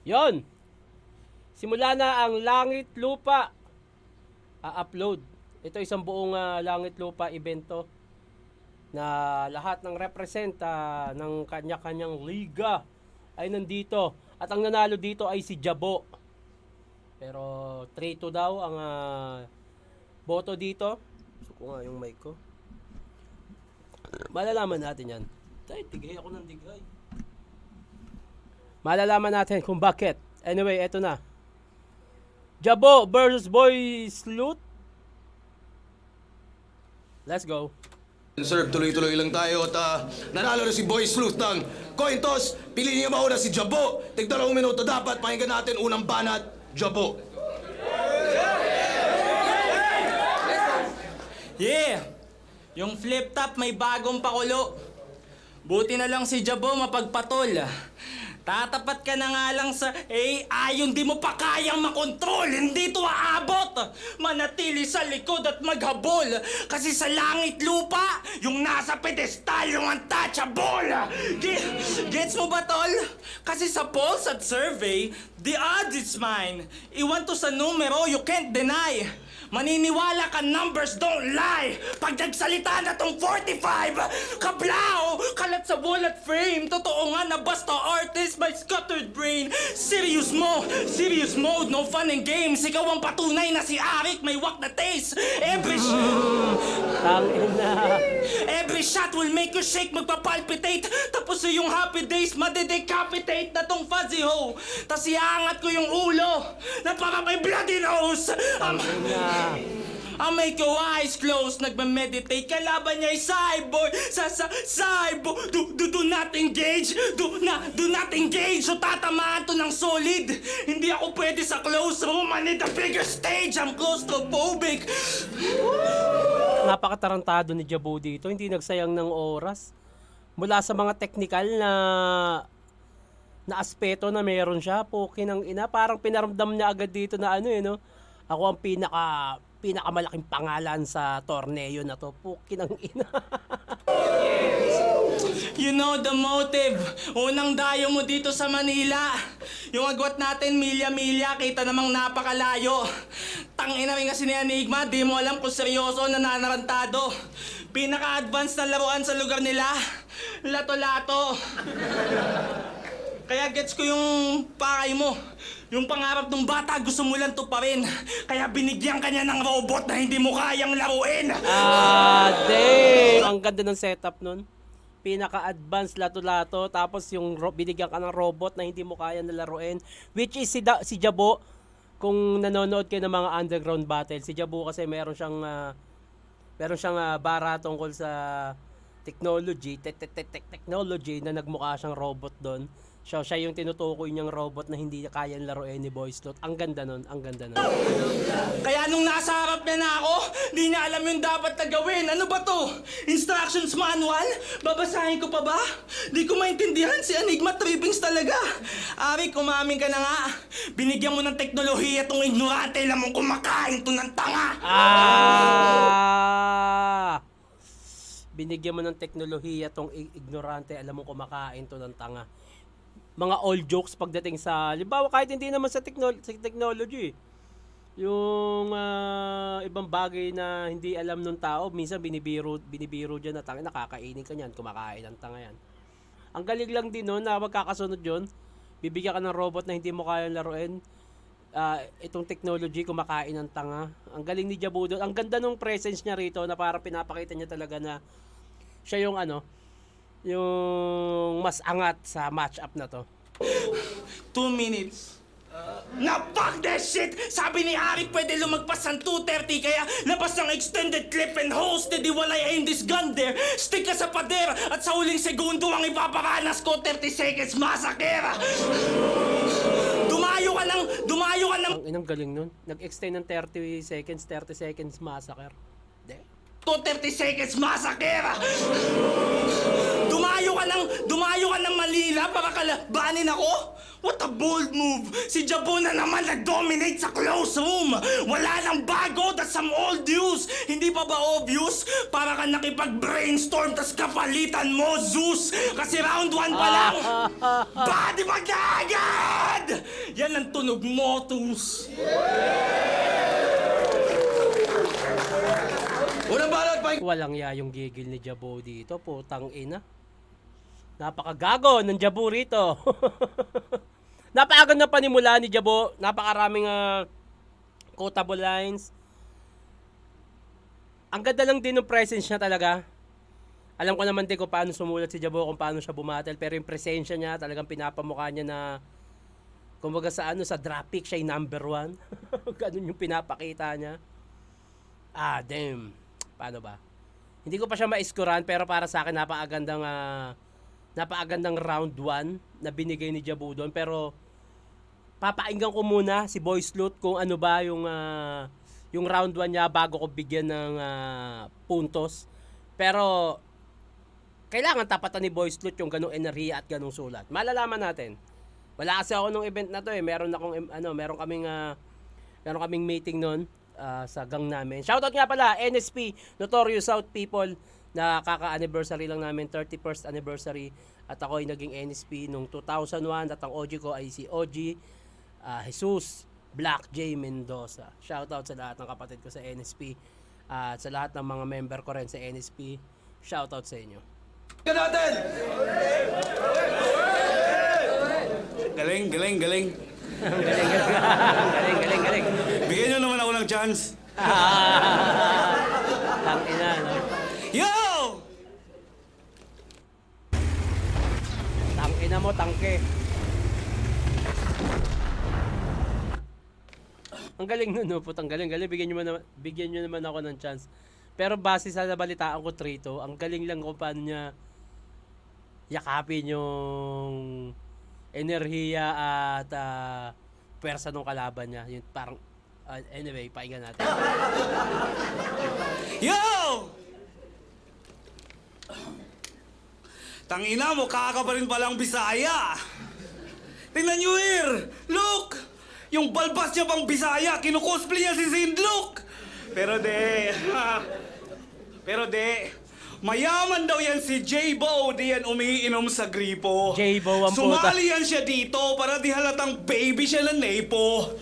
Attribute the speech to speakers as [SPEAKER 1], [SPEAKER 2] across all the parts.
[SPEAKER 1] Yon. Simula na ang Langit Lupa upload. Ito isang buong Langit Lupa evento na lahat ng represent ng kanya-kanyang liga ay nandito. At ang nanalo dito ay si Jabo. Pero 3-2 daw ang boto dito. Suko nga yung mic ko. Malalaman natin yan. Tay, tigay ako ng digay. Malalaman natin kung bakit. Anyway, eto na. Jabo versus Boy Sleuth. Let's go.
[SPEAKER 2] Sir, tuloy-tuloy lang tayo at nanalo na si Boy Sleuth ng coin toss. Pili niya mauna si Jabo. Tig-2 minuto dapat. Pakinggan natin unang banat, Jabo.
[SPEAKER 3] Yeah! Yung flip top may bagong pakulo. Buti na lang si Jabo mapagpatol. Tatapat ka na nga lang sa AI, hindi mo pa kayang makontrol, hindi to aabot. Manatili sa likod at maghabol. Kasi sa langit lupa, yung nasa pedestal, yung untouchable. Gets mo ba, tol? Kasi sa polls at survey, the odds is mine. Iwan to sa numero, you can't deny. Maniniwala ka, numbers don't lie. Pag nagsalita na tong 45, kablao, kalat sa wall at frame. Totoo nga na basta artist, my scattered brain. Serious mode, no fun and games. Ikaw ang patunay na si Arik, may wak na taste. Every shot will make you shake, magpapalpitate. Tapos yung happy days, madedecapitate na tong fuzzy ho. Tas iangat ko yung ulo, na para may bloody nose. I'll make your eyes close, nagme-meditate. Kalaban niya ay cyborg, cyborg. Do not engage, do not engage. So tatamaan to ng solid. Hindi ako pwede sa close room, I need a bigger stage. I'm claustrophobic.
[SPEAKER 1] Napakatarantado ni Jabo dito, hindi nagsayang ng oras. Mula sa mga technical na aspeto na meron siya, pukin ng ina, parang pinaramdam niya agad dito na no? Ako ang pinakamalaking pangalan sa torneo na to. Pukin ng ina.
[SPEAKER 3] You know the motive. Unang dayo mo dito sa Manila. Yung agwat natin, milya-milya, kita namang napakalayo. Tangina rin kasi ni Enigma, di mo alam kung seryoso o nananarantado. Pinaka-advance na laruan sa lugar nila, lato-lato. Kaya gets ko yung pakay mo. Yung pangarap ng bata, gusto mo lang tuparin. Kaya binigyan ka niya ng robot na hindi mo kayang laruin.
[SPEAKER 1] Dang! Ang ganda ng setup nun. Pinaka-advanced lato-lato. Tapos yung binigyan ka ng robot na hindi mo kaya nalaruin. Which is si Jabo. Kung nanonood kayo ng mga underground battle, si Jabo kasi meron siyang bara tungkol sa technology na nagmukha siyang robot doon. Siya yung tinutukoy niyang robot na hindi kayang laruin ni Boy Sleuth. Ang ganda nun.
[SPEAKER 3] Kaya nung nasa harap niya na ako, di niya alam yung dapat na gawin. Ano ba to? Instructions manual? Babasahin ko pa ba? Di ko maintindihan, si Enigma trippings talaga. Ari, kumamin ka na nga. Binigyan mo ng teknolohiya tong ignorante, alam mong kumakain to ng tanga.
[SPEAKER 1] Binigyan mo ng teknolohiya tong ignorante, alam mong kumakain to ng tanga. Mga old jokes pagdating sa, halimbawa kahit hindi naman sa technology, yung ibang bagay na hindi alam nung tao, minsan binibiro dyan na tanga, nakakainin ka niyan, kumakain ang tanga yan. Ang galing lang din nun na magkakasunod yun, bibigyan ka ng robot na hindi mo kayang laruin, itong technology, kumakain ng tanga. Ang galing ni Jabo doon, ang ganda nung presence niya rito na parang pinapakita niya talaga na siya yung yung mas angat sa match-up na to.
[SPEAKER 3] 2 minutes. Na fuck that shit! Sabi ni Arik pwede lumagpas ng 2:30 kaya labas ng extended clip and hosted. While I aim this gun there, stick ka sa pader at sa huling segundo ang ipaparanas ko 30 seconds massacre. Dumayo ka lang.
[SPEAKER 1] Ang inang galing nun. Nag-extend ng 30 seconds massacre.
[SPEAKER 3] 30 seconds massacre. Dumayo ka ng Manila para kalabanin ako? What a bold move! Si Jabo na naman nag-dominate sa close room! Wala nang bago, that's some old news! Hindi pa ba obvious? Para ka nakipag-brainstorm tas kapalitan mo, Zeus! Kasi round 1 pa lang! Body mag-agad! agad! Yan ang tunog mo, Tus.
[SPEAKER 2] Unang banat, pakinggan.
[SPEAKER 1] Walang ya yung gigil ni Jabo dito, putang ina. Napakagago ng Jabo rito. Napakagod na panimula ni Jabo, napakaraming quotable lines. Ang ganda lang din ng presence niya talaga. Alam ko naman din kung paano sumulat si Jabo, kung paano siya bumatel, pero yung presensya niya talagang pinapamukha niya na kumbaga sa sa drop pick siya yung number 1. Ganun yung pinapakita niya. Ah, damn. Paano ba? Hindi ko pa siya ma-scorean, pero para sa akin napakagandang round 1 na binigay ni Jabo doon, pero papainggan ko muna si Boy Sleuth kung ano ba yung round 1 niya bago ko bigyan ng puntos. Pero kailangan tapatan ni Boy Sleuth yung ganung enerhiya at ganung sulat. Malalaman natin. Wala kasi ako nung event na to eh. Meron kaming meeting noon sa gang namin. Shoutout nga pala NSP, Notorious South People, na kaka-anniversary lang namin, 31st anniversary, at ako ay naging NSP nung 2001 at ang OG ko ay si OG Jesus Black J Mendoza. Shoutout sa lahat ng kapatid ko sa NSP at sa lahat ng mga member ko rin sa NSP. Shoutout sa inyo.
[SPEAKER 2] Natin!
[SPEAKER 4] Galing, galing, galing.
[SPEAKER 1] galing.
[SPEAKER 4] Bigyan nyo naman ako ng chance.
[SPEAKER 1] Tangina, no?
[SPEAKER 4] Yo!
[SPEAKER 1] Tangina mo, tangke. Ang galing nun, no? Putang galing. Bigyan nyo naman ako ng chance. Pero base sa nabalitaan ko, Trito, ang galing lang kung paano niya yakapin yung enerhiya at pwersa ng kalaban niya. Yung parang, anyway, pahinga natin.
[SPEAKER 4] Yo! Tangina mo, kaka pa rin palang Bisaya. Tingnan nyo here! Look! Yung balbas niya pang Bisaya, kinukosplay niya si Zindlook! Pero de, mayaman daw yan si J-Bo, di yan umiinom sa gripo.
[SPEAKER 1] J-Bo ang puta.
[SPEAKER 4] Sumali yan siya dito para di halatang baby siya ng Nepo.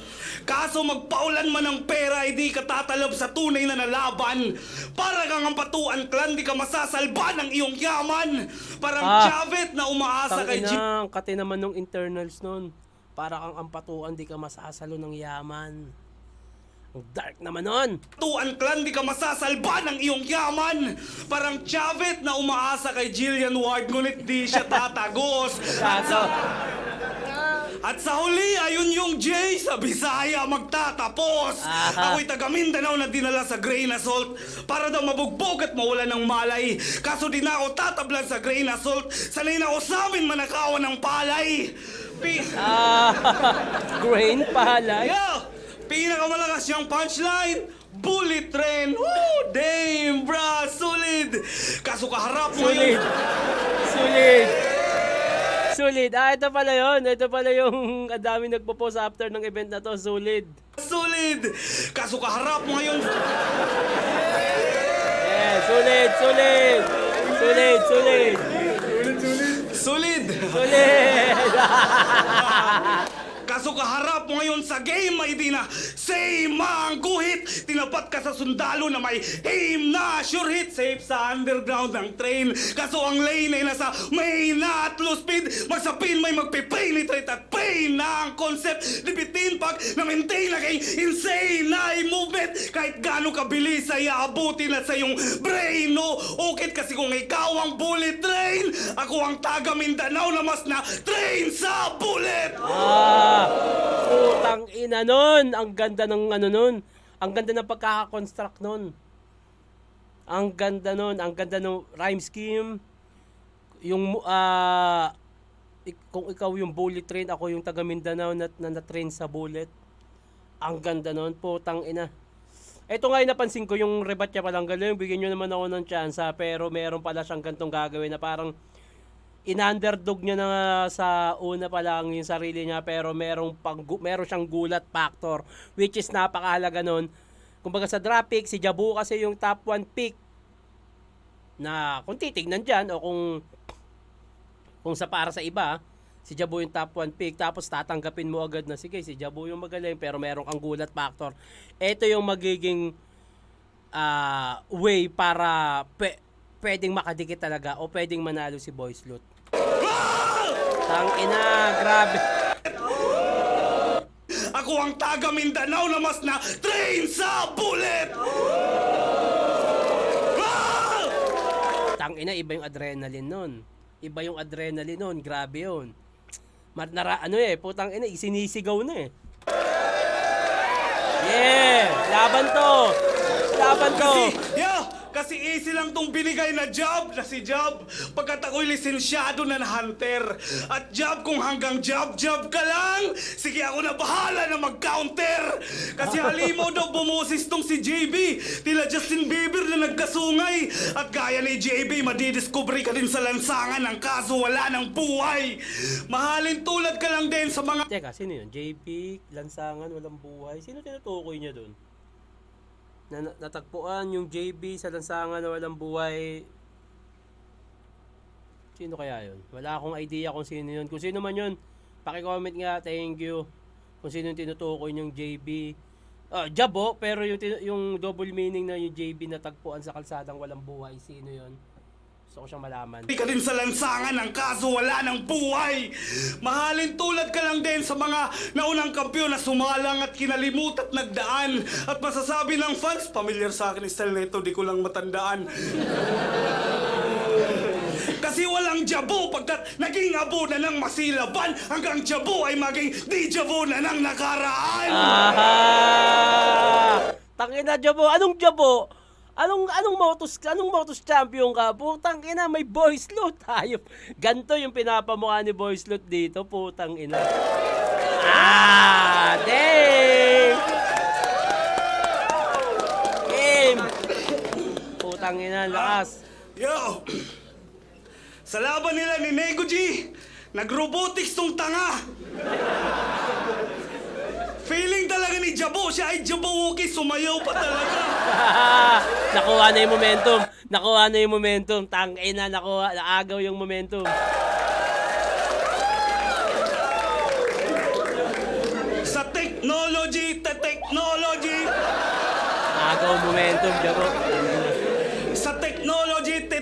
[SPEAKER 4] Kaso magpaulan man ng pera, hindi ka tatalab sa tunay na nalaban. Para kang ang Patuan Clan, di ka masasalba ng iyong yaman. Parang Javet na umaasa kay
[SPEAKER 1] Tangina, ang kate naman nung internals nun. Para kang ampatuan, di ka masasalo ng yaman. Ang dark naman nun.
[SPEAKER 4] Patuan Clan, di ka masasalba ng iyong yaman. Parang Javet na umaasa kay Jillian Ward, ngunit di siya tatagos. At sa huli, ayun yung J sa Bisaya magtatapos. Ako'y taga Mindanao na dinala sa grain assault para daw mabugbog at mawala ng malay. Kaso di na ako tatablan sa grain assault. Sanay na ako sa amin manakawan ng palay.
[SPEAKER 1] Grain palay.
[SPEAKER 4] Yo! Pinakamalakas yung punchline, bullet train. Woo! Damn, bra, solid. Kaso kaharap mo
[SPEAKER 1] Sulit.
[SPEAKER 4] yun.
[SPEAKER 1] Sulit. Ito pala yun. Ito pala yung dami nagpo-post after ng event na to. Sulit.
[SPEAKER 4] Solid. Kaso kaharap mo ngayon.
[SPEAKER 1] Yeah, sulit.
[SPEAKER 4] Solid. Kaso kaharap mo ngayon sa game ay di na same ang guhit. Tinapat ka sa sundalo na may aim na sure hit. Safe sa underground ng train. Kaso ang lane ay nasa main na at low speed. Magsapin may magpipenetrate at pain na ang concept. Libitin pag na-maintain na kay insane na movement. Kahit gano'ng kabilis ay aabutin at sa iyong brain. No, ukit kasi kung ikaw ang bullet train, ako ang taga Mindanao na mas na train sa bullet.
[SPEAKER 1] Putang ina nun. Ang ganda ng nun. Ang ganda ng pagkakakonstruct nun. Ang ganda ng rhyme scheme. Yung kung ikaw yung bullet train, ako yung taga Mindanao na na-train sa bullet. Ang ganda nun. Putang ina. Ito nga yung napansin ko, yung rebat niya palang galing. Bigyan nyo naman ako ng chance, pero meron pala siyang gantong gagawin na parang in-underdog niya na sa una pa lang yung sarili niya, pero meron siyang gulat factor, which is napakahalaga nun. Kumbaga sa draft pick, si Jabo kasi yung top 1 pick na kung titignan dyan o kung sa para sa iba, si Jabo yung top 1 pick, tapos tatanggapin mo agad na, sige, si Jabo yung magaling, pero meron kang gulat factor. Ito yung magiging way para pwedeng makadikit talaga o pwedeng manalo si Boy Sloot. Tangina, grabe.
[SPEAKER 4] Ako ang taga Mindanao na mas na train sa bullet!
[SPEAKER 1] Tangina, iba yung adrenaline nun. Iba yung adrenaline nun, grabe yun. Putang ina, sinisigaw na eh. Yeah! Laban to! Laban to!
[SPEAKER 4] Kasi easy lang tong binigay na job na si Job pagkat ako'y lisensyado na hunter. At Job, kung hanggang job ka lang, sige ako na bahala na mag-counter. Kasi halimaw daw bumusis tong si JB, tila Justin Bieber na nagkasungay. At gaya ni JB, madidiscovery ka din sa lansangan ng kaso wala ng buhay. Mahalin tulad ka lang din sa mga...
[SPEAKER 1] Teka, sino yun? JP, lansangan, walang buhay. Sino tinutukoy niya dun? Natagpuan yung JB sa lansangan na walang buhay. Sino kaya yun? Wala akong idea kung sino yun. Kung sino man yun, paki-comment nga, thank you. Kung sino yung tinutukoy yung JB. Jabo, pero yung double meaning na yung JB natagpuan sa kalsadang walang buhay, sino yun? Gusto ko siyang malaman.
[SPEAKER 4] Hindi ka din sa lansangan ng kaso wala ng buhay. Mahalin tulad ka lang din sa mga naunang kampiyon na sumalang at kinalimut at nagdaan. At masasabi ng fans, familiar sa akin style na ito, di ko lang matandaan. Kasi walang Jabo pagkat naging abo na ng masilaban hanggang Jabo ay maging di Jabo na ng nakaraan.
[SPEAKER 1] Tangina, Jabo. Anong Jabo? Anong motos champion ka? Putang ina, may Boy Sloot. Hayop. Ganto yung pinapamukha ni Boy Sloot dito, putang ina. Damn! Game! Putang ina, lakas.
[SPEAKER 4] Yo! Sa laban nila ni Nego G, nag-robotics tong tanga. Feeling talaga ni Jabo, siya ay Jabawuki, sumayaw pa talaga.
[SPEAKER 1] Nakuha na yung momentum. Tangina, naagaw yung momentum.
[SPEAKER 4] Sa technology.
[SPEAKER 1] Naagaw momentum, Jabo.
[SPEAKER 4] Sa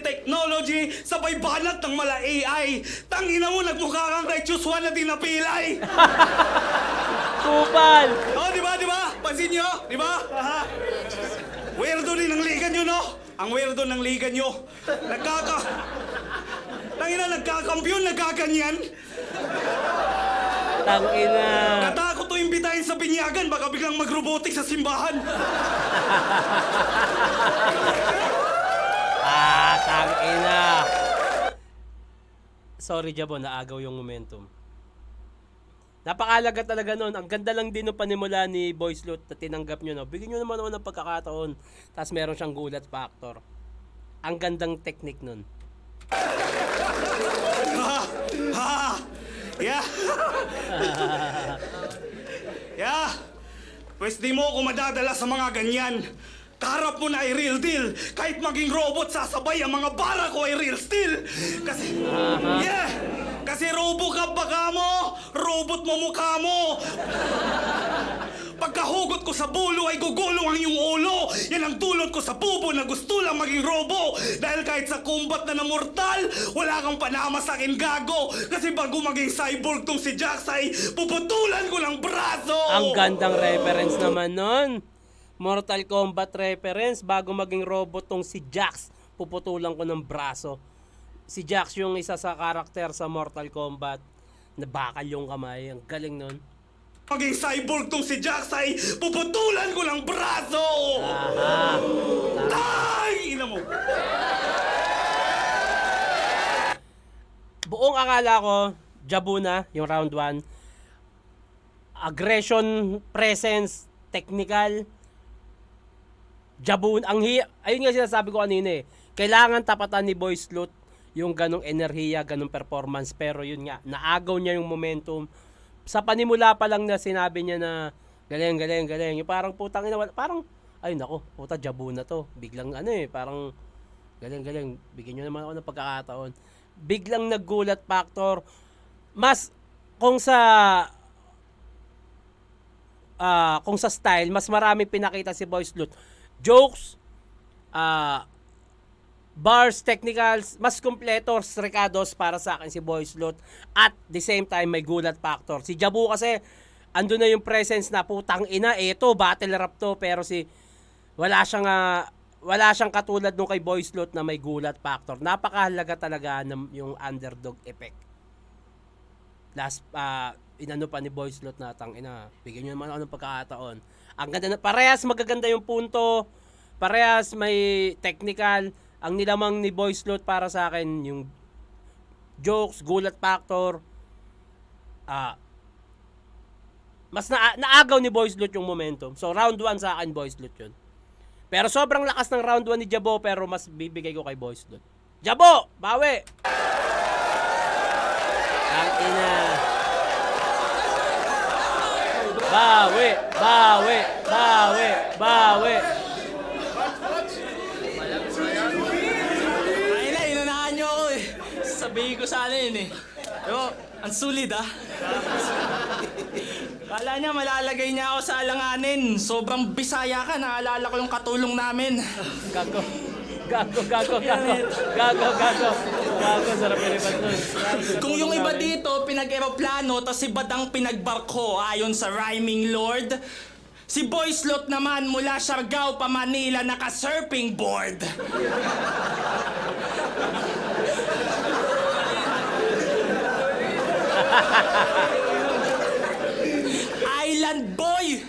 [SPEAKER 4] technology, sabay banat ng mala AI. Tangina mo, nagmukha kang kay Chuswan na dinapilay.
[SPEAKER 1] Kupal!
[SPEAKER 4] Oh, di ba? Pansin nyo? Di ba? Weirdo din ang liga nyo, no? Ang weirdo ng liga nyo. Nagkakampiyon, nagkaganyan.
[SPEAKER 1] Tangina.
[SPEAKER 4] Katakot to imbitahin sa binyagan, baka biglang mag-robotic sa simbahan.
[SPEAKER 1] Tangina. Sorry, Jabo, naagaw yung momentum. Napakalaga talaga nun. Ang ganda lang din ng panimula ni Boy Sloot na tinanggap nyo. No? Bigyan nyo naman ako ng pagkakataon. Tapos meron siyang gulat factor. Ang gandang technique nun.
[SPEAKER 4] Yeah. Pwes di mo ako madadala sa mga ganyan. Kaharap mo na ay real deal. Kahit maging robot, sasabay ang mga bala ko ay real steel. Kasi robo ka baka mo, robot mo mukha mo. Pagkahugot ko sa bulo ay gugulong ang iyong ulo. Yan ang dulot ko sa bubo na gusto lang maging robo. Dahil kahit sa combat na mortal, wala kang panama sa akin, gago. Kasi bago maging cyborg tong si Jax ay puputulan ko ng braso.
[SPEAKER 1] Ang gandang reference naman nun. Mortal Kombat reference. Bago maging robot tong si Jax, puputulan ko ng braso. Si Jax yung isa sa karakter sa Mortal Kombat na bakal yung kamay. Ang galing nun.
[SPEAKER 4] Maging cyborg tong si Jax ay puputulan ko ng braso! Tay! Ina mo!
[SPEAKER 1] Buong akala ko, Jabo na, yung round 1. Aggression, presence, technical. Jabo, ayun nga sinasabi ko kanina eh. Kailangan tapatan ni Boy Sloot yung ganong enerhiya, ganong performance. Pero yun nga, naagaw niya yung momentum. Sa panimula pa lang na sinabi niya na galing. Yung parang putang ina, parang, ay nako, puta, Jabo na to. Biglang parang galing. Bigyan niyo naman ako ng pagkakataon. Biglang naggulat factor. mas kung sa style, mas maraming pinakita si Boy Sloot. Jokes, bars, technicals, mas kumpleto, recados para sa akin si Boy Sloot. At the same time, may gulat factor. Si Jabu kasi, ando na yung presence na putang ina, eto, battle rap to, pero wala siyang katulad nung kay Boy Sloot na may gulat factor. Napakahalaga talaga ng yung underdog effect. Inano pa ni Boy Sloot na tangina, bigyan niyo naman ako ng pagkakataon. Ang ganda na, parehas magaganda yung punto, parehas may technical. Ang nilamang ni Boy Sloot para sa akin, yung jokes, gulat factor, mas naagaw ni Boy Sloot yung momentum. So round 1 sa akin, Boy Sloot yun. Pero sobrang lakas ng round 1 ni Jabo, pero mas bibigay ko kay Boy Sloot. Jabo, bawi! Tangina. Bawi, bawi, bawi, bawi.
[SPEAKER 3] Ay na, inunahan niyo ako eh. Sabihin ko sana yun eh. Pero, ang sulit ah. Kala niya malalagay niya ako sa alanganin. Sobrang bisaya ka, naalala ko yung katulong namin.
[SPEAKER 1] Gago, sarap ilipat nun.
[SPEAKER 3] Kung yung iba dito, pinag-aeroplano, tas si Badang pinagbarko ayon sa rhyming lord, si Boy Sloot naman mula Siargao pa Manila naka-surfing board. Island boy!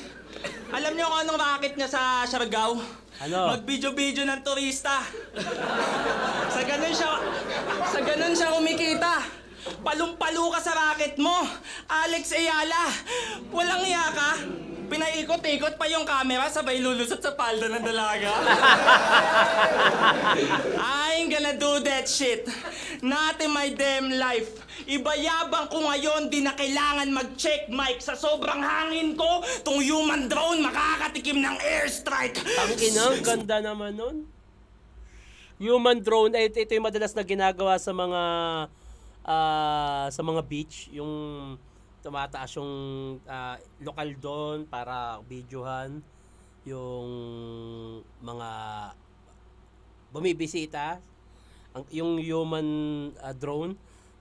[SPEAKER 3] Alam niyo kung anong racket niya sa Siargao?
[SPEAKER 1] Ano?
[SPEAKER 3] Mag-video-video ng turista. Sa ganun siya kumikita. Palong-palo ka sa racket mo. Alex Ayala, walang iya ka. Pinaikot-ikot pa yung camera, sabay lulusot sa palda ng dalaga. I ain't gonna do that shit. Not in my damn life. Ibayabang ko ngayon, di na kailangan mag-check mic. Sa sobrang hangin ko, tong human drone makakatikim ng airstrike.
[SPEAKER 1] Tangina, ang ganda naman nun. Human drone, ito yung madalas na ginagawa sa mga beach, yung tumataas yung lokal doon para videohan yung mga bumibisita. Yung human drone,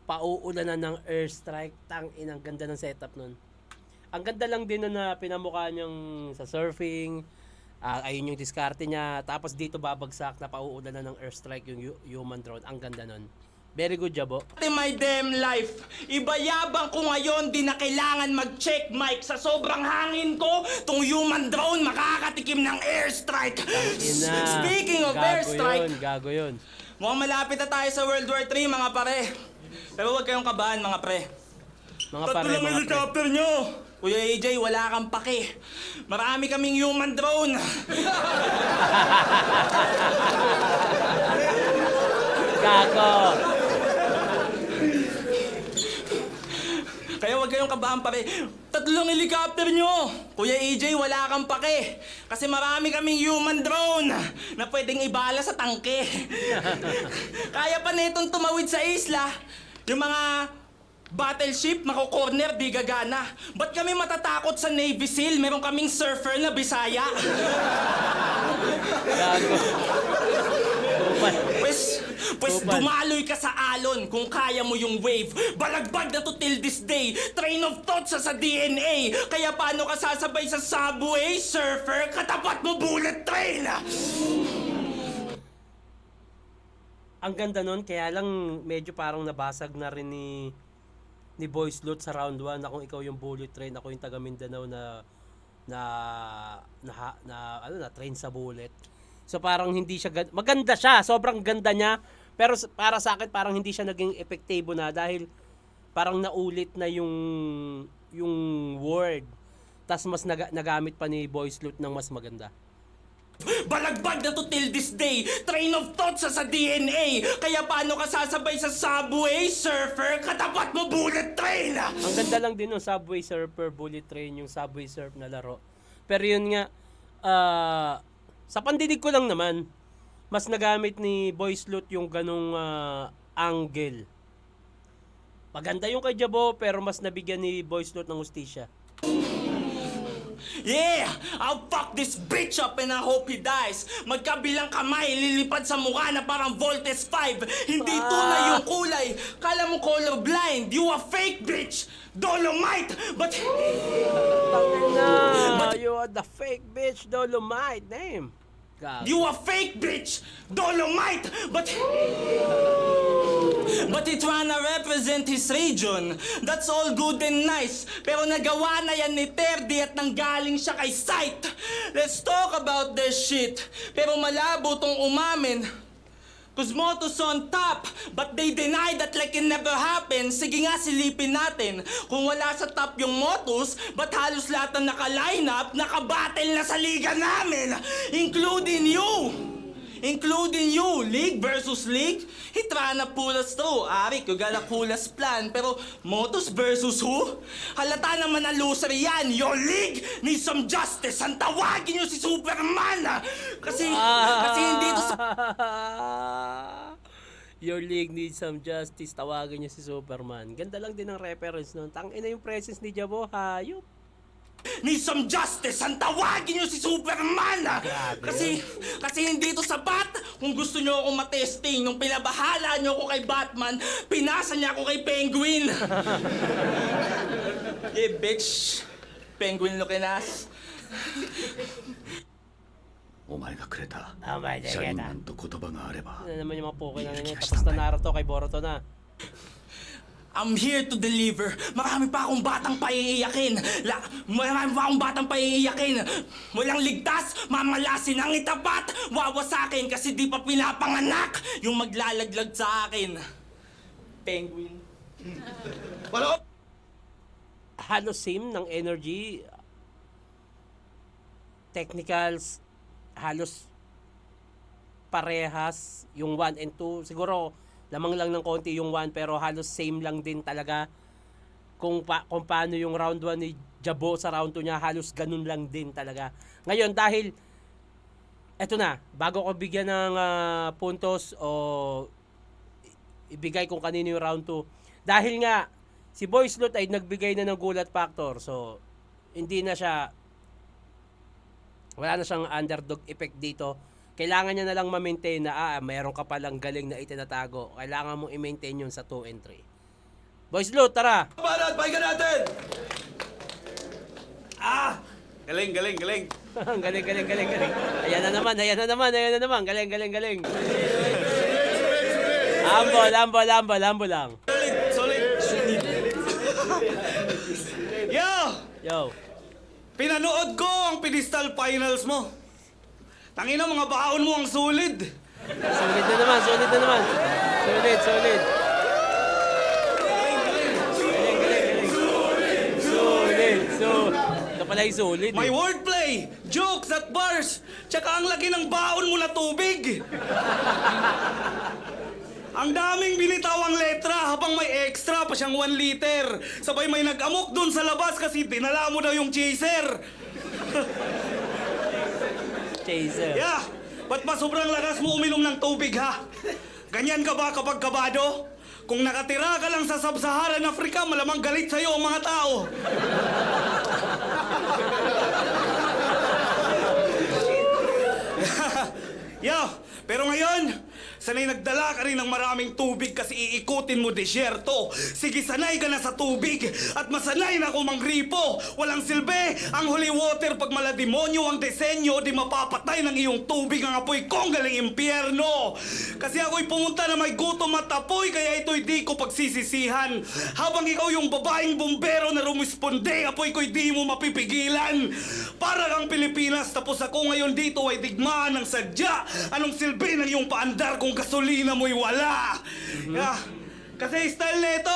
[SPEAKER 1] pauulanan ng airstrike. Tangina, ang ganda ng setup nun. Ang ganda lang din na pinamukha niyang sa surfing. Ayun yung diskarte niya. Tapos dito babagsak na pauulanan ng airstrike yung human drone. Ang ganda nun. Very good, Jabo.
[SPEAKER 3] In my damn life, ibayabang ko ngayon, di na kailangan mag-check mic. Sa sobrang hangin ko, tong human drone makakatikim ng airstrike.
[SPEAKER 1] Tangina.
[SPEAKER 3] Speaking of
[SPEAKER 1] Gago
[SPEAKER 3] airstrike,
[SPEAKER 1] yun, gago yun.
[SPEAKER 3] mukhang malapit na tayo sa World War III, mga pare. Pero huwag kayong kabahan, mga pre.
[SPEAKER 1] Mga
[SPEAKER 3] Tatlo
[SPEAKER 1] pare,
[SPEAKER 3] lang
[SPEAKER 1] mga pre.
[SPEAKER 3] helicopter nyo. Kuya AJ, wala kang pake. Marami kaming human drone.
[SPEAKER 1] Gago.
[SPEAKER 3] Kaya huwag kayong kabahan, pare. Tatlong helicopter nyo. Kuya AJ, wala kang pake. Kasi marami kaming human drone na pwedeng ibala sa tangke. Kaya pa na itong tumawid sa isla. Yung mga battleship, mako-corner, di gagana. Ba't kami matatakot sa Navy SEAL? Meron kaming surfer na Bisaya.
[SPEAKER 1] Gago. Tupan.
[SPEAKER 3] Pues
[SPEAKER 1] Tupan.
[SPEAKER 3] dumaloy ka sa alon kung kaya mo yung wave. Balagbag na to till this day. Train of thought sa DNA. Kaya paano ka sasabay sa subway, surfer? Katapat mo bullet train!
[SPEAKER 1] Ang ganda nun, kaya lang medyo parang nabasag na rin ni Boy Sloot sa round 1 na kung ikaw yung bullet train, ako yung taga Mindanao na train sa bullet. So parang hindi siya maganda siya, sobrang ganda niya, pero para sa akin parang hindi siya naging epektibo na dahil parang naulit na yung word. Tas mas nagamit pa ni Boy Sloot ng mas maganda.
[SPEAKER 3] Balagbag na to till this day. Train of thought sa DNA. Kaya paano ka sasabay sa subway, surfer? Katapat mo bullet train!
[SPEAKER 1] Ang ganda lang din ng Subway Surfer, Bullet Train, yung Subway Surf na laro. Pero yun nga, sa pandinig ko lang naman, mas nagamit ni Boy Sloot yung ganong angle. Maganda yung kay Jabo, pero mas nabigyan ni Boy Slot ng hustisya.
[SPEAKER 3] Yeah! I'll fuck this bitch up and I hope he dies. Magkabilang kamay, lilipad sa mukha na parang Voltes 5. Hindi tunay yung kulay. Kala mo colorblind. You a fake bitch! Dolomite! But...
[SPEAKER 1] Na, you are the fake bitch, Dolomite. Name. God.
[SPEAKER 3] You a fake bitch! Dolomite! But he tryna represent his region. That's all good and nice. Pero nagawa na yan ni Terdy at nanggaling siya kay Sight. Let's talk about this shit. Pero malabo tong umamin. Cause Motos on top, but they deny that like it never happened. Sige nga, silipin natin. Kung wala sa top yung Motos, ba't halos lahat na naka-lineup, naka-battle na sa liga namin? Including you! Including you, League versus League. He tryna pull us through. Ari, you got a coolest plan. Pero Motos versus who? Halata naman na loser yan. Your League needs some justice. Ang tawagin nyo si Superman. Kasi hindi to sa...
[SPEAKER 1] Your league needs some justice. Tawagan niya si Superman. Ganda lang din ang reference nun. Tangina yung presence ni Jabo. Hayop.
[SPEAKER 3] Need some justice. Ang tawagin nyo si Superman. Kasi hindi to sapat. Kung gusto nyo akong matesting, nung pinabahala nyo ako kay Batman, pinasa niya ako kay Penguin. Yeah, bitch. Penguin looking ass.
[SPEAKER 5] お前がくれた
[SPEAKER 1] Oh my God.
[SPEAKER 5] シャリンマンと言葉があれば
[SPEAKER 1] Ano naman yung mga Poke na niya. Tapos na Naruto kay Boruto na.
[SPEAKER 3] I'm here to deliver. Marami pa akong batang paiiyakin. Marami pa akong batang paiiyakin. Walang ligtas, mamalasin ang itapat. Wawasakin kasi di pa pinapanganak yung maglalaglag sa akin. Penguin.
[SPEAKER 2] Wala
[SPEAKER 1] Halos same ng energy. Technicals, halos parehas. Yung 1 and 2. Siguro, lamang lang ng konti yung 1 pero halos same lang din talaga. Kung paano yung round 1 ni Jabo sa round 2 niya, halos ganun lang din talaga. Ngayon, dahil, eto na, bago ko bigyan ng puntos o ibigay kung kanino yung round 2, dahil nga, si Boy Slot ay nagbigay na ng gulat factor. So, hindi na siya, wala na siyang underdog effect dito. Kailangan niya na lang ma-maintain na mayroon ka palang galing na itinatago. Kailangan mong i-maintain yun sa 2 and 3. Boy Slot, tara!
[SPEAKER 2] banat, pahinga natin!
[SPEAKER 4] Galing.
[SPEAKER 1] galing. Ayan na naman. Galing. Lambo lang.
[SPEAKER 4] Solid.
[SPEAKER 1] Yo.
[SPEAKER 4] Pinanood ko ang pedestal finals mo. Tangina, mga baon mo ang solid.
[SPEAKER 1] Solid na naman. Solid. Ito pala yung solid.
[SPEAKER 4] May wordplay, jokes at bars, tsaka ang laki ng baon mo na tubig. Ang daming binitawang letra habang may extra pa siyang 1 liter. Sabay may nag-amok dun sa labas kasi dinala mo daw yung chaser.
[SPEAKER 1] Chaser.
[SPEAKER 4] Yeah, ba't ba sobrang lakas mo uminom ng tubig ha? Ganyan ka ba kapag kabado? Kung nakatira ka lang sa Sub-Saharan Africa, malamang galit sa'yo ang mga tao. Yo, pero ngayon, sanay nagdala ka rin ng maraming tubig kasi iikutin mo desyerto. Sige, sanay ka na sa tubig at masanay na ako mangripo. Walang silbi ang holy water pag malademonyo ang desenyo, di mapapatay ng iyong tubig ang apoy kong galing impyerno. Kasi ako'y pumunta na may gutom at apoy, kaya ito'y di ko pagsisisihan. Habang ikaw yung babaeng bumbero na rumisponde, apoy ko'y di mo mapipigilan. Para kang Pilipinas, tapos ako ngayon dito ay digmaan ng sadya. Anong silbi ng iyong paandar kung gasolina mo'y wala? Yeah. Kasi style nito,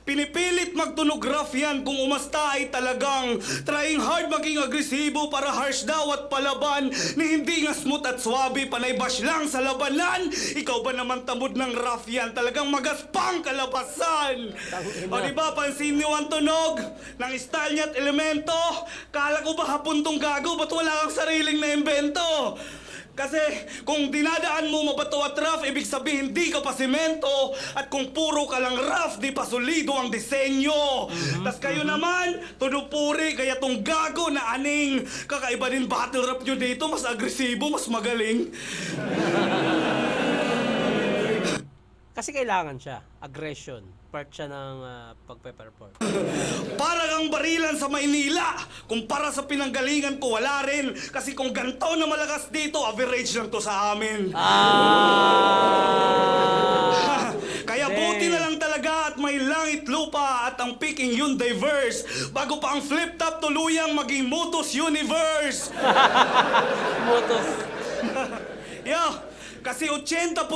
[SPEAKER 4] pinipilit magtunog rough yan kung umasta ay talagang trying hard maging agresibo para harsh daw at palaban ni hindi nga smooth at swabe, panay bash lang sa labanan. Ikaw ba naman tamod ng rough yan? Talagang magaspang kalabasan. O diba, pansin niyo ang tunog ng style niya at elemento? Kala ko ba hapon tong gago, ba't wala kang sariling na invento? Kasi kung dinadaan mo mabato at rough, ibig sabihin di ka pa semento. At kung puro ka lang rough, di pa solido ang disenyo. Tas kayo naman, tunupuri, kaya tong gago na aning. Kakaiba din battle rap nyo dito, mas agresibo, mas magaling.
[SPEAKER 1] Kasi kailangan siya. Aggression. Part siya ng pagpe-perform.
[SPEAKER 4] Para kang barilan sa Maynila. Kumpara sa pinanggalingan ko, wala rin. Kasi kung ganito na malakas dito, average lang to sa amin. Kaya buti na lang talaga at may langit lupa at ang picking yun diverse. Bago pa ang flip top tuluyang maging Motos Universe.
[SPEAKER 1] Motos.
[SPEAKER 4] Yo, kasi 80%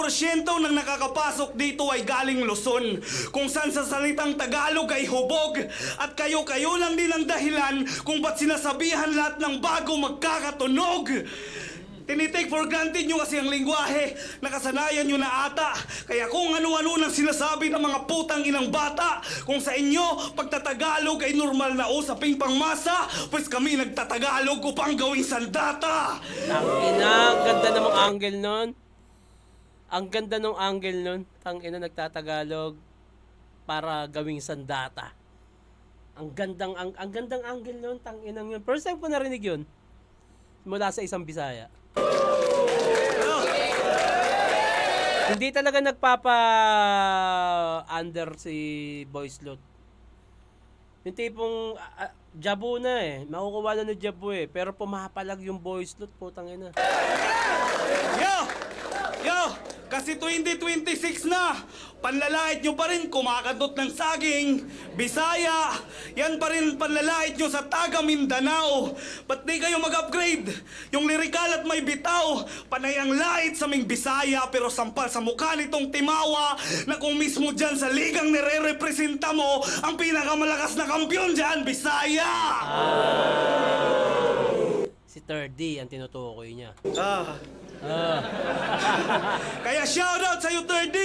[SPEAKER 4] ng nakakapasok dito ay galing Luzon. Kung saan sa salitang Tagalog ay hubog. At kayo lang din ang dahilan kung ba't sinasabihan lahat ng bago magkakatunog. Tinitake for granted nyo kasi ang lingwahe. Nakasanayan nyo na ata. Kaya kung ano-ano nang sinasabi ng mga putang inang bata, kung sa inyo, pagtatagalog ay normal na usaping pangmasa, pues kami nagtatagalog upang gawing sandata.
[SPEAKER 1] Tangina, ganda namang angle nun. Ang ganda ng angle nun. Tangina, nagtatagalog para gawing sandata. Ang gandang angle nun, tanginang yun. First time ko narinig yun. Mula sa isang Bisaya. Hindi talaga nagpapa-under si Boy Slot. Yung tipong Jabo na eh. Makukuha na ni Jabo eh. Pero pumapalag yung Boy Slot, putang ina.
[SPEAKER 4] Yo! Kasi 2026 na! Panlalait nyo pa rin kumakadot ng saging, Bisaya! Yan pa rin panlalait nyo sa taga Mindanao! Ba't di kayo mag-upgrade? Yung lirikal at may bitaw, panay ang lait sa ming Bisaya pero sampal sa mukha nitong Timawa na kung mismo dyan sa ligang nire-representa mo, ang pinakamalakas na kampyon dyan, Bisaya!
[SPEAKER 1] Si 3D ang tinutukoy niya.
[SPEAKER 4] Kaya shoutout sa'yo, 3D!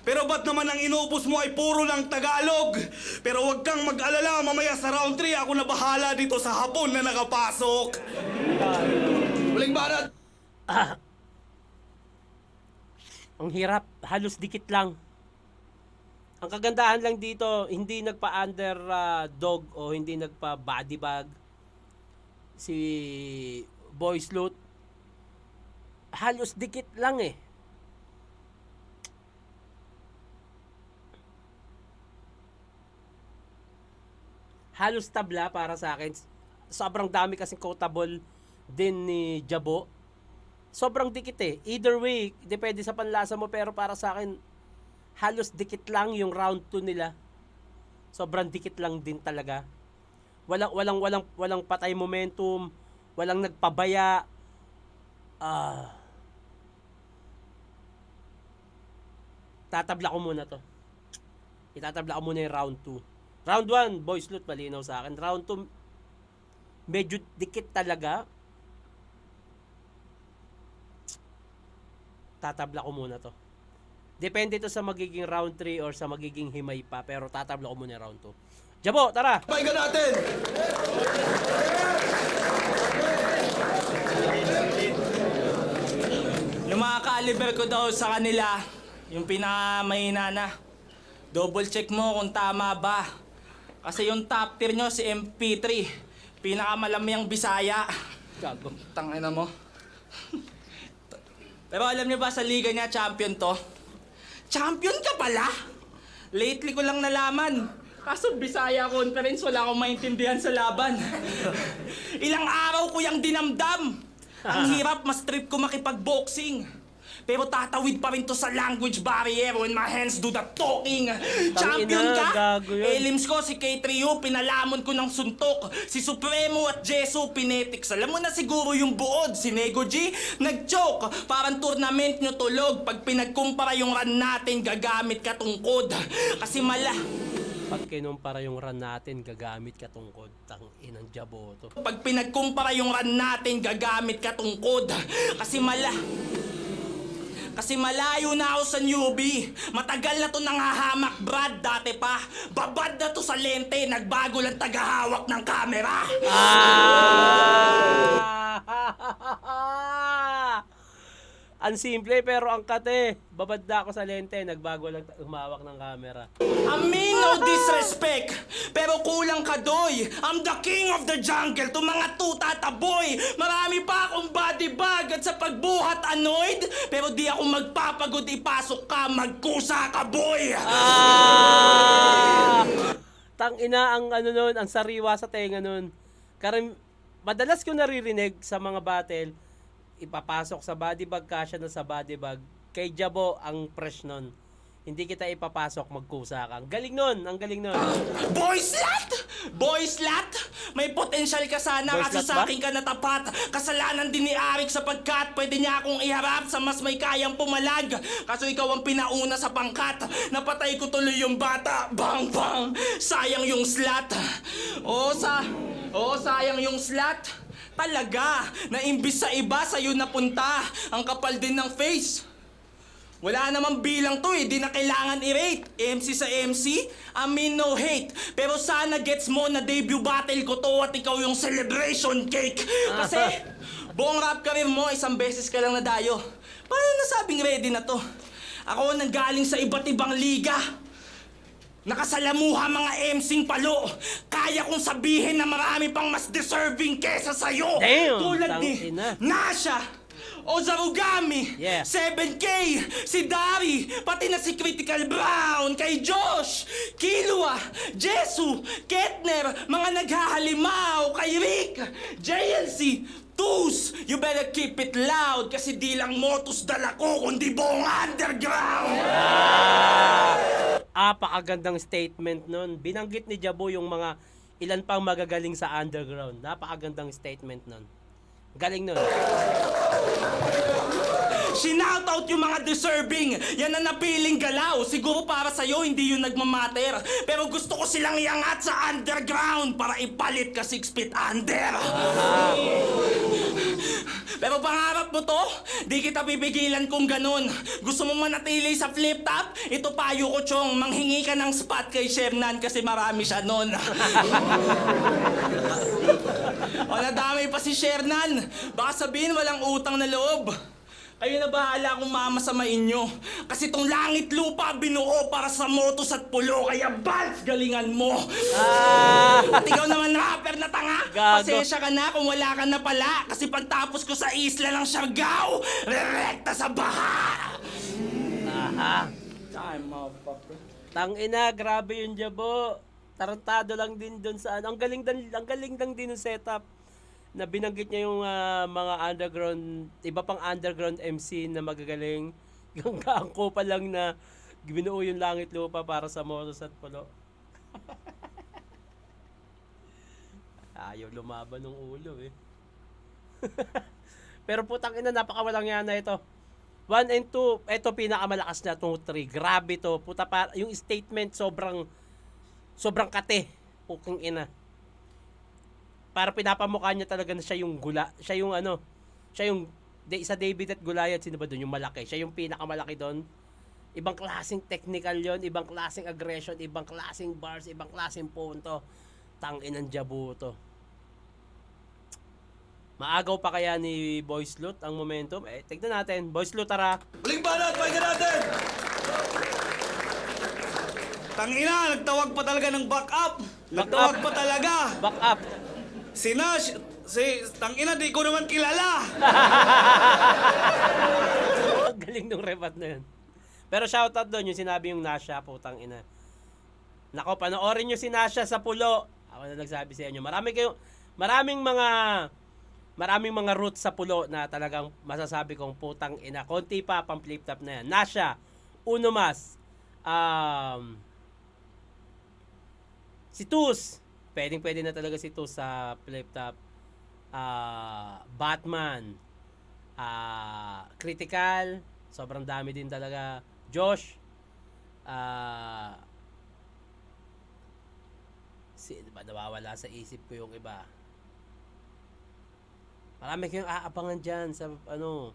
[SPEAKER 4] Pero ba't naman ang inuubos mo ay puro lang Tagalog? Pero wag kang mag-alala, mamaya sa round 3 ako na bahala dito sa hapon na nakapasok.
[SPEAKER 2] Huling banat!
[SPEAKER 1] Ang hirap, halos dikit lang. Ang kagandahan lang dito, hindi nagpa-under dog o hindi nagpa-body bag si Boy Slot. Halos dikit lang eh. Halos tabla para sa akin. Sobrang dami kasing quotable din ni Jabo. Sobrang dikit eh. Either way, depende sa panlasa mo pero para sa akin halos dikit lang yung round 2 nila. Sobrang dikit lang din talaga. Walang patay momentum, walang nagpabaya. Tatabla ko muna to. Itatabla ko muna yung round 2. Round 1, Boy Slot, malinaw sa akin. Round 2, medyo dikit talaga. Tatabla ko muna to. Depende to sa magiging round 3 or sa magiging himay pa. Pero tatabla ko muna yung round 2. Jabo, tara!
[SPEAKER 2] Pakinggan natin!
[SPEAKER 3] Yung mga caliber ko daw sa kanila, yung pinakamahina na. Double check mo kung tama ba. Kasi yung top tier nyo si MP3, pinakamalamyang Bisaya.
[SPEAKER 1] Gago.
[SPEAKER 3] Tangina mo. Pero alam niyo ba sa liga niya, champion to? Champion ka pala? Lately ko lang nalaman. Kaso Bisaya Conference, wala akong maintindihan sa laban. Ilang araw ko yung dinamdam. Ang hirap, mas trip ko makipag-boxing. Pero tatawid pa rin to sa language barrier when my hands do the talking. Champion ka?
[SPEAKER 1] Gago yun.
[SPEAKER 3] Elims ko si K3U, pinalamon ko ng suntok. Si Supremo at Jesu, pinetics. Alam mo na siguro yung buod. Si Nego G, nag-choke. Parang tournament nyo tulog. Pag pinagkumpara yung run natin, gagamit ka tungkod. Kasi
[SPEAKER 1] Pag kinumpara yung run natin, gagamit ka tungkod. Tanginang Jabo to.
[SPEAKER 3] Pag pinagkumpara yung run natin, gagamit ka tungkod. Kasi malayo na ako sa newbie. Matagal na to nanghahamak, Brad. Dati pa. Babad na to sa lente. Nagbago lang tagahawak ng camera.
[SPEAKER 1] Ang simple pero ang kate. Babad na ako sa lente, nagbago lang humawak ng camera.
[SPEAKER 3] I mean, no disrespect, pero kulang ka, Doy. I'm the king of the jungle to mga tutataboy. Marami pa akong body bag at sa pagbuhat annoyed, pero di ako magpapagod, ipasok ka, magkusa ka, boy.
[SPEAKER 1] Tangina ang ano nun, ang sariwa sa tenga nun. Madalas ko naririnig sa mga battle, ipapasok sa body bag, kasya na sa body bag. Kay Jabo, ang fresh nun. Hindi kita ipapasok, magkusa ka. Ang galing nun, ang galing nun.
[SPEAKER 3] Boy slut! Boy slut! May potensyal ka sana
[SPEAKER 1] Boy
[SPEAKER 3] kasi
[SPEAKER 1] slut
[SPEAKER 3] sa
[SPEAKER 1] ba?
[SPEAKER 3] akin ka natapat. Kasalanan din ni Arik sapagkat pwede niya akong iharap sa mas may kayang pumalag. Kaso ikaw ang pinauna sa pangkat. Napatay ko tuloy yung bata. Bang bang! Sayang yung slut. Sayang yung slut. Talaga, na imbis sa iba, sa'yo napunta. Ang kapal din ng face. Wala namang bilang to di na kailangan i-rate. MC sa MC, I mean no hate. Pero sana gets mo na debut battle ko to at ikaw yung celebration cake. Kasi, buong rap career mo, isang beses ka lang nadayo. Paano nasabing ready na to? Ako nanggaling sa iba't ibang liga. Nakasalamuha mga MC'ng palo. Kaya kong sabihin na marami pang mas deserving kesa sa'yo.
[SPEAKER 1] Damn,
[SPEAKER 3] Tulad ni
[SPEAKER 1] tangina.
[SPEAKER 3] Nasha, Ozarugami,
[SPEAKER 1] Yeah.
[SPEAKER 3] 7K, si Dari, pati na si Critical Brown, kay Josh, Kilua, Jesu, Ketner, mga naghahalimaw, kay Rick, JLC, Tus, you better keep it loud kasi di lang motus dala ko kundi buong underground.
[SPEAKER 1] Napakagandang statement nun. Binanggit ni Jabo yung mga ilan pang magagaling sa underground. Napakagandang statement nun. Galing nun.
[SPEAKER 3] Sinoutout yung mga deserving. Yan ang napiling galaw. Siguro para sa'yo, hindi yun nagmamatter. Pero gusto ko silang iangat sa underground para ipalit ka 6 feet under. Pero pangarap mo to, di kita pipigilan kung ganun. Gusto mo manatili sa flip top? Ito payo ko, Chong. Manghingi ka ng spot kay Shernan kasi marami siya nun. O nadamay pa si Shernan. Baka sabihin walang utang na loob. Kayo na bahala kung mamasamain nyo. Kasi tong langit lupa binuo para sa motos at pulo. Kaya Balz, galingan mo. At ikaw naman rapper na tanga.
[SPEAKER 1] Gago.
[SPEAKER 3] Pasensya ka na kung wala ka na pala. Kasi pagtapos ko sa isla ng Siargao, rerekta sa baha. Time, motherfucker.
[SPEAKER 1] Tangina, grabe yung Jabo. Tarantado lang din dun sa ano. Ang galing lang din yung setup. Na binanggit niya yung mga underground, iba pang underground MC na magagaling. Hanggang ko pa lang na binuo yung langit lupa para sa motos at pulo. Ayaw lumaban ng ulo eh. Pero putang ina, napakawalang yan na ito. 1 and 2, ito pinakamalakas na itong 3. Grabe to. Puta pa, yung statement sobrang kate. Puking ina. Para pinapamukha niya talaga na siya yung sa David at Goliath, sino ba doon? Yung malaki. Siya yung pinakamalaki doon. Ibang klaseng technical yon, ibang klaseng aggression, ibang klaseng bars, ibang klaseng punto. Tanginang Jabo to. Maagaw pa kaya ni Boys Loot ang momentum? Tignan natin. Boys Loot, tara.
[SPEAKER 2] Huling banat, pakinggan natin!
[SPEAKER 4] Tangina, nagtawag pa talaga ng backup. Nagtawag pa talaga.
[SPEAKER 1] Back up.
[SPEAKER 4] Si Nash, tangina, di ko naman kilala.
[SPEAKER 1] Ang galing nung rebat na yun. Pero shoutout doon yung sinabi yung Nasha, putang ina. Nako, panoorin nyo si Nasha sa pulo. Ako na nagsabi sa inyo. Maraming mga roots sa pulo na talagang masasabi kong putang ina. Konti pa pang flip top na yan. Nasha, uno mas. Si Tus. Pwede na talaga si Tus sa flip top. Batman. Critical. Sobrang dami din talaga. Josh. Diba, nawawala sa isip ko yung iba. Marami kayong aabangan dyan sa ano.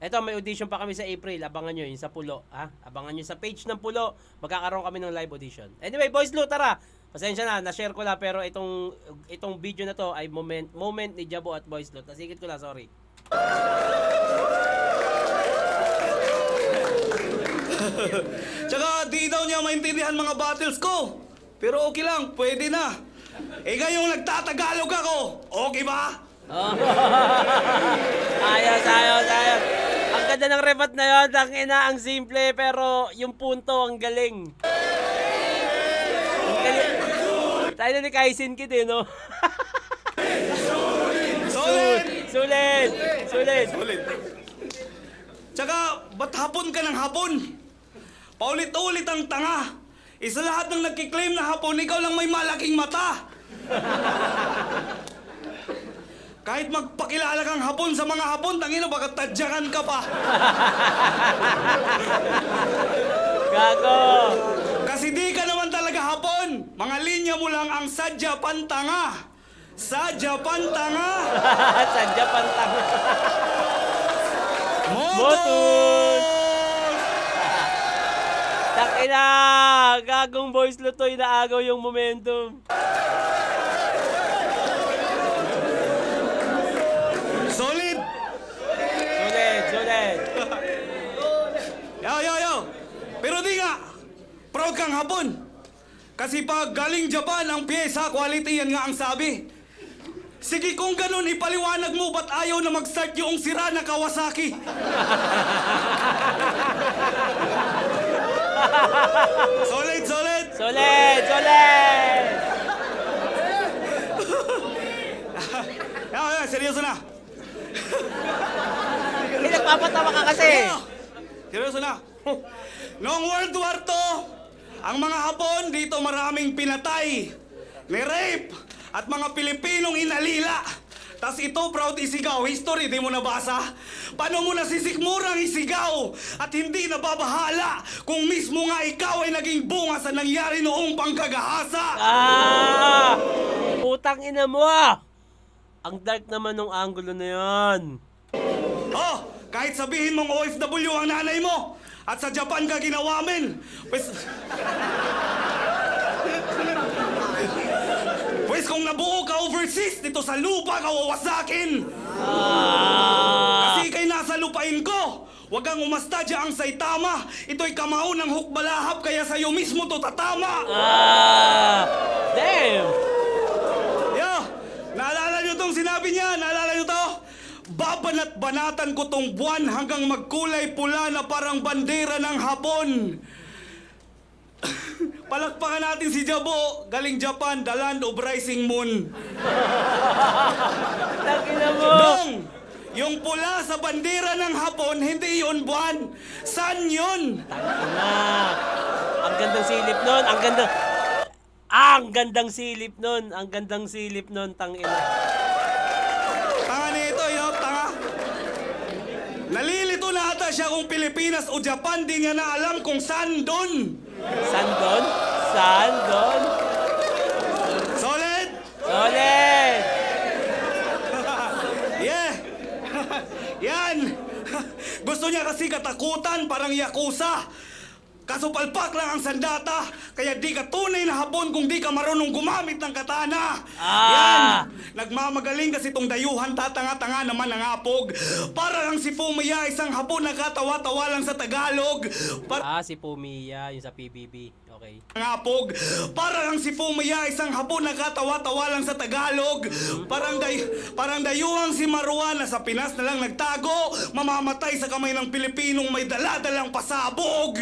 [SPEAKER 1] Eto, may audition pa kami sa April. Abangan nyo yung sa Pulo. Abangan nyo sa page ng Pulo. Magkakaroon kami ng live audition. Anyway, Boys Loot, tara. Pasensya na, na-share ko lang. Pero itong video na to ay moment ni Jabo at Boys Loot. Nasikit ko lang, sorry.
[SPEAKER 4] Tsaka di daw niya maintindihan mga battles ko. Pero okay lang, pwede na. Eh ngayong nagtatagalog ako, okay ba?
[SPEAKER 1] Ayos. Ang ganda ng rebat na yun. Ang simple, pero yung punto, ang galing. Ang galing. Tayo ni Kaisin Kid eh, no?
[SPEAKER 4] Solid!
[SPEAKER 1] Sulit.
[SPEAKER 4] Tsaka, ba't hapon ka ng hapon? Paulit-ulit ang tanga. Isa lahat ng nagkiklaim na hapon, ikaw lang may malaking mata. Kahit magpakilala kang hapon sa mga hapon, tangina, baka tadyakan ka pa.
[SPEAKER 1] Gago.
[SPEAKER 4] Kasi di ka naman talaga hapon. Mga linya mo lang ang sadya pantanga. Sadya pantanga.
[SPEAKER 1] Sadya pantang.
[SPEAKER 4] Motos!
[SPEAKER 1] Takina! Gagong Boys Lutoy na agaw yung momentum.
[SPEAKER 4] Solid!
[SPEAKER 1] Sulit.
[SPEAKER 4] Yo! Pero di nga, proud kang hapon. Kasi pag galing Japan ang pyesa, quality yan nga ang sabi. Sige kung ganun, ipaliwanag mo ba't ayaw na mag-start yung sira na Kawasaki? Solid! Seryoso na.
[SPEAKER 1] Nagpapatawa ka kasi.
[SPEAKER 4] Seryoso na. Noong World War II, ang mga Hapon dito maraming pinatay, ni-rape, at mga Pilipinong inalila. Tas ito, proud isigaw. History, di mo nabasa? Paano mo nasisikmurang isigaw at hindi nababahala kung mismo nga ikaw ay naging bunga sa nangyari noong pangkagahasa?
[SPEAKER 1] Putang ina mo ah! Ang dark naman ng angulo na yan.
[SPEAKER 4] Oh, kahit sabihin mong OFW ang nanay mo at sa Japan ka ginawa men, pues kung nabuo ka overseas, dito sa lupa ka wawasakin. Kasi ikay nasa lupain ko. Huwag kang umastadya ang Saitama. Ito'y kamao ng hukbalahap, kaya sa'yo mismo to tatama.
[SPEAKER 1] Damn!
[SPEAKER 4] Yo, naalala nyo tong sinabi niya? Naalala nyo to? Babanat-banatan ko tong buwan hanggang magkulay pula na parang bandera ng Hapon. Palakpakan natin si Jabo, galing Japan, the land of rising moon.
[SPEAKER 1] Takina mo!
[SPEAKER 4] Dong, yung pula sa bandera ng Hapon, hindi yun buwan. Sun yun.
[SPEAKER 1] Takina! Ang gandang silip nun, ang gandang silip nun, tangina.
[SPEAKER 4] Tanga nito, tanga. Nalilito na ata siya kung Pilipinas o Japan, di niya na alam kung saan doon.
[SPEAKER 1] Sandon?
[SPEAKER 4] Solid? Yeah. Yan. Gusto niya kasi katakutan, parang Yakuza. Kaso palpak lang ang sandata, kaya di ka tunay na Hapon kung di ka marunong gumamit ng katana. Yan. Nagmamagaling kasi tong dayuhan, tatanga-tanga naman ang apog. Para lang si Fumiya, isang Hapon na katawa-tawa lang sa Tagalog.
[SPEAKER 1] Si Pumiya, yung sa PBB. Okay.
[SPEAKER 4] Ngapog, para lang si Fumiya, isang Hapon na katawa-tawa lang sa Tagalog. Parang dayuhang si Marwan na sa Pinas na lang nagtago, mamamatay sa kamay ng Pilipinong may dala-dalang pasabog.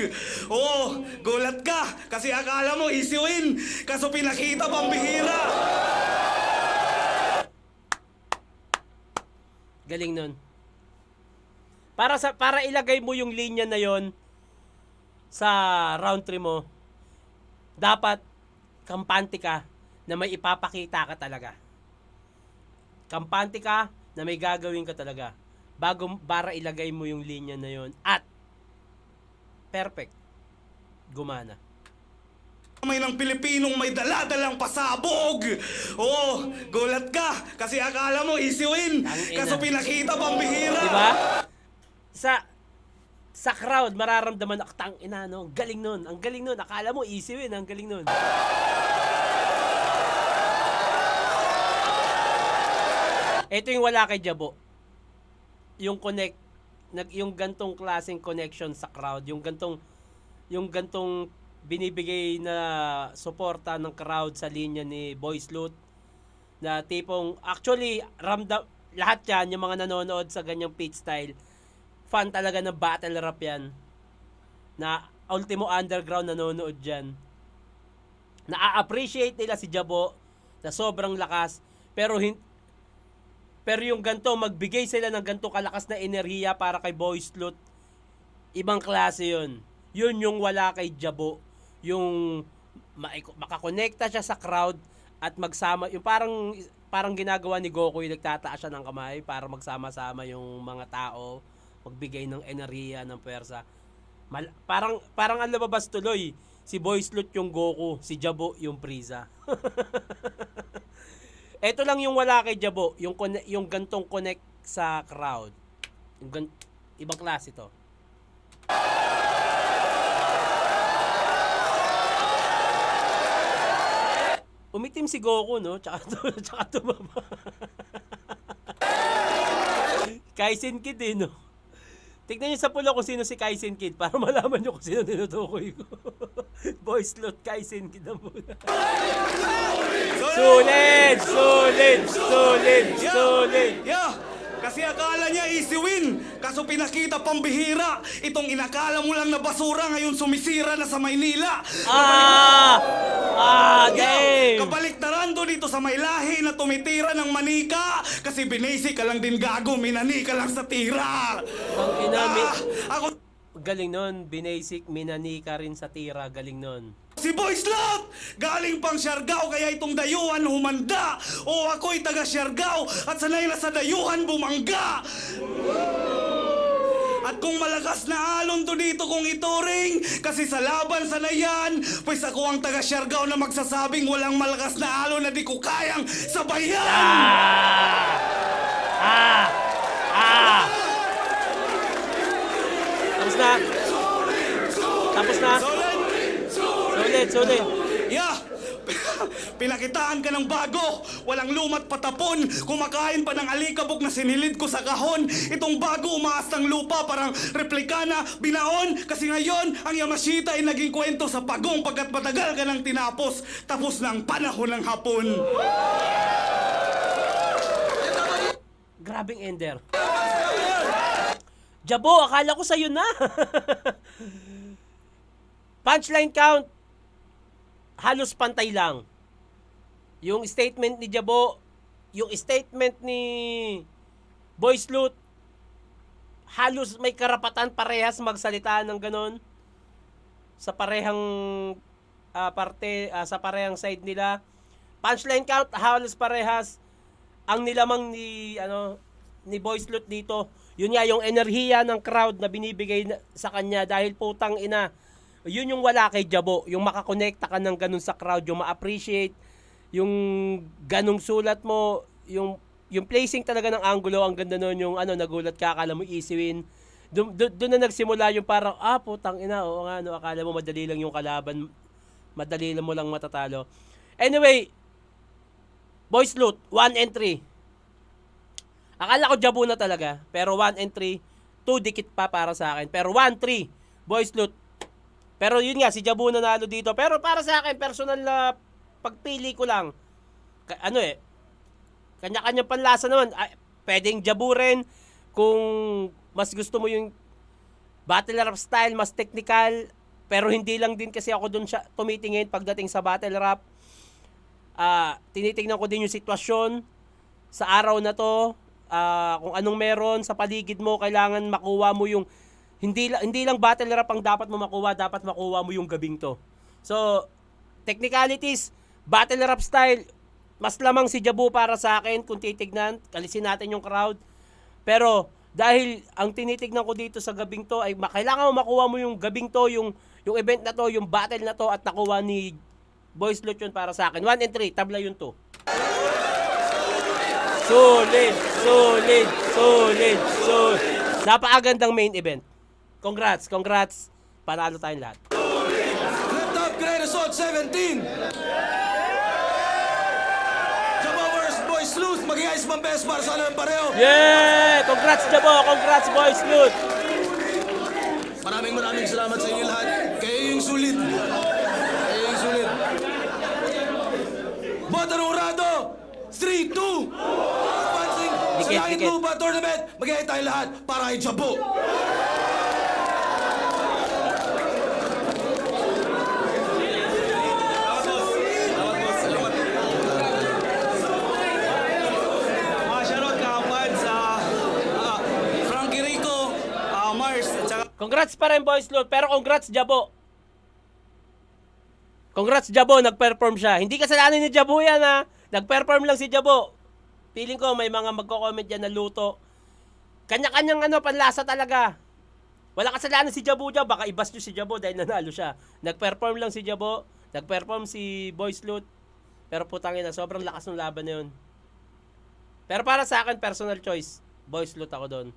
[SPEAKER 4] Oh, gulat ka kasi akala mo easy win, kaso pinakita pambihira.
[SPEAKER 1] Galing nun. Para ilagay mo yung linya na yon sa round 3 mo, dapat kampante ka na may ipapakita ka talaga. Kampante ka na may gagawin ka talaga para ilagay mo yung linya na yon at perfect. Gumana.
[SPEAKER 4] Kamay ng Pilipinong may dala-dalang pasabog. Oh, gulat ka kasi akala mo easy win, kaso pinakita pambihira.
[SPEAKER 1] Diba? Sa crowd, mararamdaman tang ina, no? Galing nun. Ang galing nun. Akala mo easy win. Ang galing nun. Ito yung wala kay Jabo. Yung yung gantong klaseng connection sa crowd. Yung gantong yung gantong binibigay na suporta ng crowd sa linya ni Boy Sloot na tipong actually lahat yan yung mga nanonood sa ganyang pit style fan talaga ng battle rap yan na Ultimo Underground nanonood dyan. Na-appreciate nila si Jabo na sobrang lakas pero yung ganto magbigay sila ng ganto kalakas na enerhiya para kay Boy Sloot, ibang klase yun. Yun yung wala kay Jabo. Yung makakonekta siya sa crowd at magsama, yung parang ginagawa ni Goku, yung nagtataas siya ng kamay para magsama-sama yung mga tao, magbigay ng enerhiya, ng pwersa. Parang ang lumabas tuloy, si Boy Sloot yung Goku, si Jabo yung Frieza. Ito lang yung wala kay Jabo, yung gantong connect sa crowd. Ibang klase to. Umitim si Goku, no? Tsaka tumaba. Kaisen Kid, eh, no? Tignan niyo sa pula kung sino si Kaisen Kid para malaman niyo kung sino tinutukoy ko. Boy Sloot, Kaisen Kid ang muna. Sulit!
[SPEAKER 4] Yeah! Kasi akala niya easy win. Kaso pinakita pambihira. Itong inakala mo lang na basura ngayon sumisira na sa Maynila.
[SPEAKER 1] Damn!
[SPEAKER 4] Kabaliktaran to dito sa may lahi na tumitira ng manika. Kasi binasi ka lang din gago, minani ka lang sa tira.
[SPEAKER 1] Ang inami.
[SPEAKER 4] Ako
[SPEAKER 1] Galing nun, binasic, minani ka rin sa tira, galing nun.
[SPEAKER 4] si Boy Sloot! Galing pang Siargao kaya itong dayuhan humanda. O ako'y taga Siargao at sanay na sa dayuhan bumangga. At kung malakas na alon to dito kung ituring, kasi sa laban sa nayan, pues ako ang taga Siargao na magsasabing walang malakas na alon na di ko kayang sabayan!
[SPEAKER 1] Tapos na? Sulit.
[SPEAKER 4] Yeah! Pinakitaan ka ng bago, walang lumat patapon, kumakain pa ng alikabok na sinilid ko sa kahon. Itong bago umaas ng lupa, parang replika na binaon. Kasi ngayon, ang Yamashita ay naging kwento sa pagong pagkat matagal ka nang tinapos. Tapos na ang panahon ng hapon.
[SPEAKER 1] Grabing ender. Jabo, akala ko sa'yo na. Punchline count, halos pantay lang. Yung statement ni Jabo, yung statement ni Boy Sloot, halos may karapatan parehas magsalita ng ganon sa parehang parte, sa parehang side nila. Punchline count, halos parehas. Ang nilamang ni Boy Sloot dito, yun nga yung enerhiya ng crowd na binibigay sa kanya dahil putang ina, yun yung wala kay Jabo, yung makakonekta ka ng ganun sa crowd, yung ma-appreciate yung ganung sulat mo, yung placing talaga ng angulo, ang ganda nun, yung nagulat ka, akala mo easy win. Doon na nagsimula yung parang, putang ina, oo nga, akala mo madali lang yung kalaban, madali lang mo lang matatalo. Anyway, Boy Sloot, 1 and 3. Akala ko Jabo na talaga, pero 1 and 3, 2 dikit pa para sa akin. Pero 1-3, Boy Sloot. Pero yun nga, si Jabo nanalo dito. Pero para sa akin, personal na pagpili ko lang, kanya-kanya panlasa naman. Pwedeng Jabo rin, kung mas gusto mo yung battle rap style, mas technical, pero hindi lang din kasi ako dun siya tumitingin pagdating sa battle rap. Tinitingnan ko din yung sitwasyon sa araw na to, kung anong meron sa paligid mo, kailangan makuha mo yung hindi lang battle rap ang dapat mo makuha, dapat makuha mo yung gabing to. So, technicalities, battle rap style, mas lamang si Jabo para sa akin kung titignan, kalisin natin yung crowd. Pero dahil ang tinitignan ko dito sa gabing to ay kailangan mo makuha mo yung gabing to, yung event na to, yung battle na to, at nakuha ni Boy Sloot yun para sa akin. 1 and 3, tabla yun to. Solid. Napakagandang main event. Congrats. Panalo tayong lahat.
[SPEAKER 2] Flip Top Great Assault 17! Jabo vs. Boy Sloot, maging ice man best para sa alam pareho.
[SPEAKER 1] Yeah! Congrats Jabo! Congrats Boy Sloot!
[SPEAKER 2] Maraming salamat sa inyo lahat. Kayo sulit. Ayun sulit. Bota ng Urado! 3-2! Advancing sa
[SPEAKER 1] Dikit,
[SPEAKER 2] Langit
[SPEAKER 1] dikit.
[SPEAKER 2] Lupa Tournament. Mag-iay tayong lahat para kay Jabo.
[SPEAKER 4] Shoutout kapads sa Frankie Rico, Mars, at saka
[SPEAKER 1] Congrats pa rin, Boys Loot. Pero congrats, Jabo. Congrats, Jabo. Nag-perform siya. Hindi kasalanan ni Jabo yan, ha. Nag-perform lang si Jabo. Feeling ko may mga magko-comment yan na luto. Kanya-kanyang panlasa talaga. Wala kasalanan si Jabo dyan. Baka ibas nyo si Jabo dahil nanalo siya. Nag-perform lang si Jabo. Nag-perform si Boys Loot. Pero putangin na, sobrang lakas ng laban na yun. Pero para sa akin, personal choice. Boys Loot ako doon.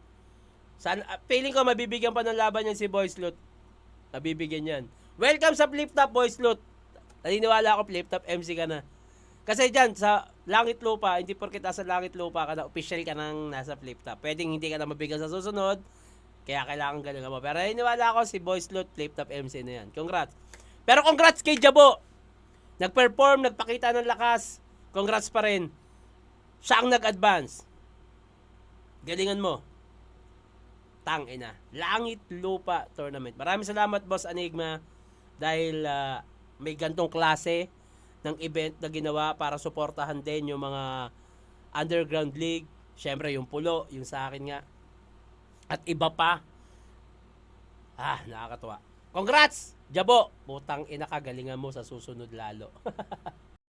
[SPEAKER 1] Feeling ko mabibigyan pa ng laban yan si Boys Loot. Mabibigyan yan. Welcome sa Flip Top, Boys Loot. Naniniwala ako, Flip Top MC ka na. Kasi dyan, sa Langit Lupa, hindi porkit nasa Langit Lupa ka na, official ka nang nasa Flip Top. Pwedeng hindi ka na mabigyan sa susunod, kaya kailangan galing mo. Pero naniniwala ako si Boys Loot, Flip Top MC na yan. Congrats. Pero congrats kay Jabo. Nag-perform, nagpakita ng lakas. Congrats pa rin. Siya ang nag-advance. Galingan mo. Tangina. Langit Lupa Tournament. Maraming salamat, Boss Enigma, dahil may gantong klase ng event na ginawa para suportahan din yung mga underground league. Syempre yung pulo, yung sa akin nga. At iba pa. Nakakatuwa. Congrats, Jabo. Putang ina ka, galingan mo sa susunod lalo.